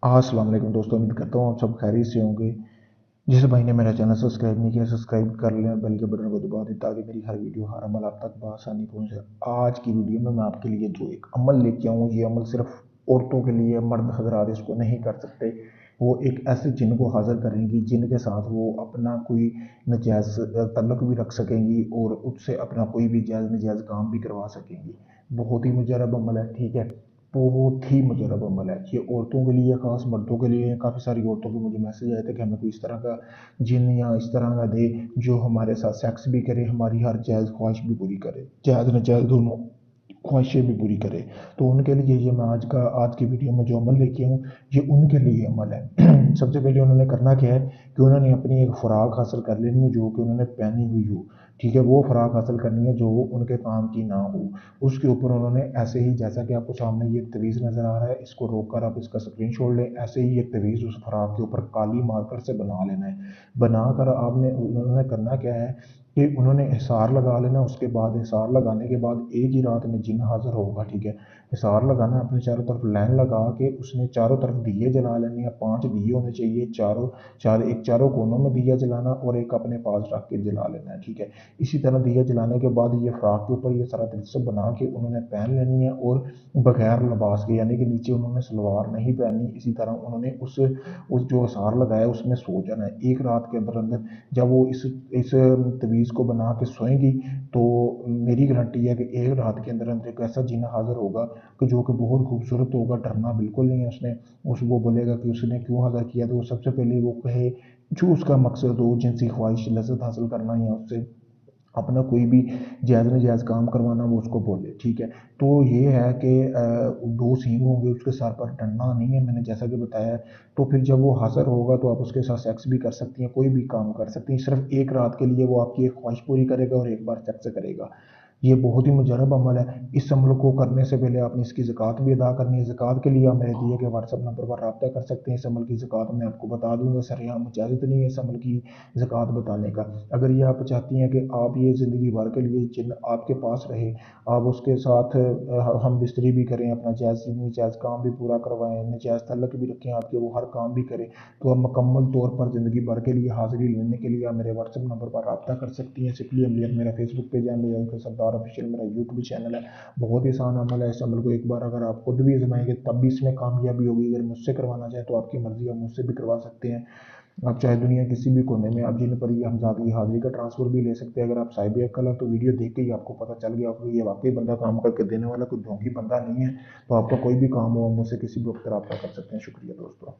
अस्सलाम वालेकुम दोस्तों, उम्मीद करता हूँ आप सब खैरियत से होंगे। जिस भाई ने मेरा चैनल सब्सक्राइब नहीं किया, सब्सक्राइब कर लें, बेल के बटन को दबा दें ताकि मेरी हर वीडियो, हर अमल आप तक बआसानी पहुँचे। आज की वीडियो में मैं आपके लिए जो एक अमल लेके आऊँ, ये अमल सिर्फ औरतों के लिए, मर्द हजरात इसको नहीं कर सकते। वो एक ऐसे जिन को हाजिर करेंगी जिनके साथ वो अपना कोई नजायज़ तल्लुक भी रख सकेंगी और उससे अपना कोई भी जायज़ नजायज़ काम भी करवा सकेंगी। बहुत ही मुजरब अमल है, ठीक है। बहुत ही मुजरब अमल है ये, औरतों के लिए, ख़ास मर्दों के लिए। काफ़ी सारी औरतों के मुझे मैसेज आए थे कि हमें कोई इस तरह का जिन या इस तरह का दे जो हमारे साथ सेक्स भी करे, हमारी हर जायज़ ख्वाहिश भी पूरी करे, जायज़ नाजायज़ दोनों ख्वाहिशें भी पूरी करे। तो उनके लिए ये मैं आज की वीडियो में जो अमल लेके आऊँ, ये उनके लिए अमल है। सबसे पहले उन्होंने करना क्या है कि उन्होंने अपनी एक खुराक हासिल कर लेनी है जो कि उन्होंने पहनी हुई हो, ठीक है। वो खुराक हासिल करनी है जो उनके काम की ना हो। उसके ऊपर उन्होंने ऐसे ही, जैसा कि आपको सामने ये तवीज़ नज़र आ रहा है, इसको रोक कर आप इसका स्क्रीनशॉट लें। ऐसे ही एक तवीज़ उस खुराक के ऊपर काली मार्कर से बना लेना है। बनाकर आपने उन्होंने करना क्या है कि उन्होंने हिसार लगा लेना। उसके बाद हिसार लगाने के बाद एक ही रात में जिन हाज़िर होगा, ठीक है। हिसार लगाना है, अपने चारों तरफ लाइन लगा के उसने चारों तरफ दिए जला लेने हैं। 5 दिए होने चाहिए, एक चारों कोनों में दिया जलाना और एक अपने पास रख के जला लेना है, ठीक है। इसी तरह दिया जलाने के बाद ये फ्राक के ऊपर ये सारा तजस्सुम बना के उन्होंने पहन लेनी है और बगैर लिबास के, यानी कि नीचे उन्होंने सलवार नहीं पहननी। इसी तरह उन्होंने उस जो हिसार लगाया उसमें सो जाना है। एक रात के अंदर अंदर जब वो इस तवीज़ को बना के सोएंगी तो मेरी गारंटी है कि एक रात के अंदर अंदर एक ऐसा जिन हाजिर होगा कि जो कि बहुत खूबसूरत होगा। डरना बिल्कुल नहीं है उसने। वो बोलेगा कि उसने क्यों हाजिर किया, तो सबसे पहले वो कहे जो उसका मकसद हो, जिनसी ख्वाहिश लज़्ज़त हासिल करना या उससे अपना कोई भी जायज़ नाजायज़ काम करवाना, वो उसको बोले, ठीक है। तो ये है कि 2 सींग होंगे उसके सर पर, डरना नहीं है, मैंने जैसा कि बताया है। तो फिर जब वो हाज़िर होगा तो आप उसके साथ सेक्स भी कर सकती हैं, कोई भी काम कर सकती हैं। सिर्फ़ एक रात के लिए वो आपकी एक ख्वाहिश पूरी करेगा और एक बार सेक्स करेगा। ये बहुत ही मुजरब अमल है। इस अमल को करने से पहले आपने इसकी ज़कात भी अदा करनी है। ज़कात के लिए आप मेरे दिए गए व्हाट्सएप नंबर पर राब्ता कर सकते हैं। इस अमल की ज़कात मैं आपको बता दूँगा। सरेआम इजाज़त नहीं है इस अमल की ज़कात बताने का। अगर ये आप चाहती हैं कि आप ये ज़िंदगी भर के लिए जिन आपके पास रहे, आप उसके साथ हम बिस्तरी भी करें, अपना जायज़ नाजायज़ काम भी पूरा करवाएँ, नाजायज़ तल्लुक भी रखें आपके, वो हर काम भी करें, तो आप मुकम्मल तौर पर ज़िंदगी भर के लिए हाज़िरी लेने के लिए आप मेरे व्हाट्सएप नंबर पर राब्ता कर सकती हैं। सिंपली अमलियत मेरा फेसबुक पेज है, मेरा सरदार ऑफिशियल मेरा यूट्यूब चैनल है। बहुत ही आसान अमल है। इस अमल को एक बार अगर आप खुद भी आजमाएंगे तब भी इसमें कामयाबी होगी। अगर मुझसे करवाना चाहें तो आपकी मर्ज़ी, आप मुझसे भी करवा सकते हैं। आप चाहे दुनिया किसी भी कोने में, आप जिन पर ये हमजादगी हाजिरी का ट्रांसफर भी ले सकते हैं। अगर आप साहिब अक्ल हैं तो वीडियो देख के ही आपको पता चल गया होगा ये वाकई बंदा काम करके देने वाला, कोई ढोंगी बंदा नहीं है। तो आपका कोई भी काम हो, आप मुझसे किसी भी वक्त रब्ता कर सकते हैं। शुक्रिया दोस्तों।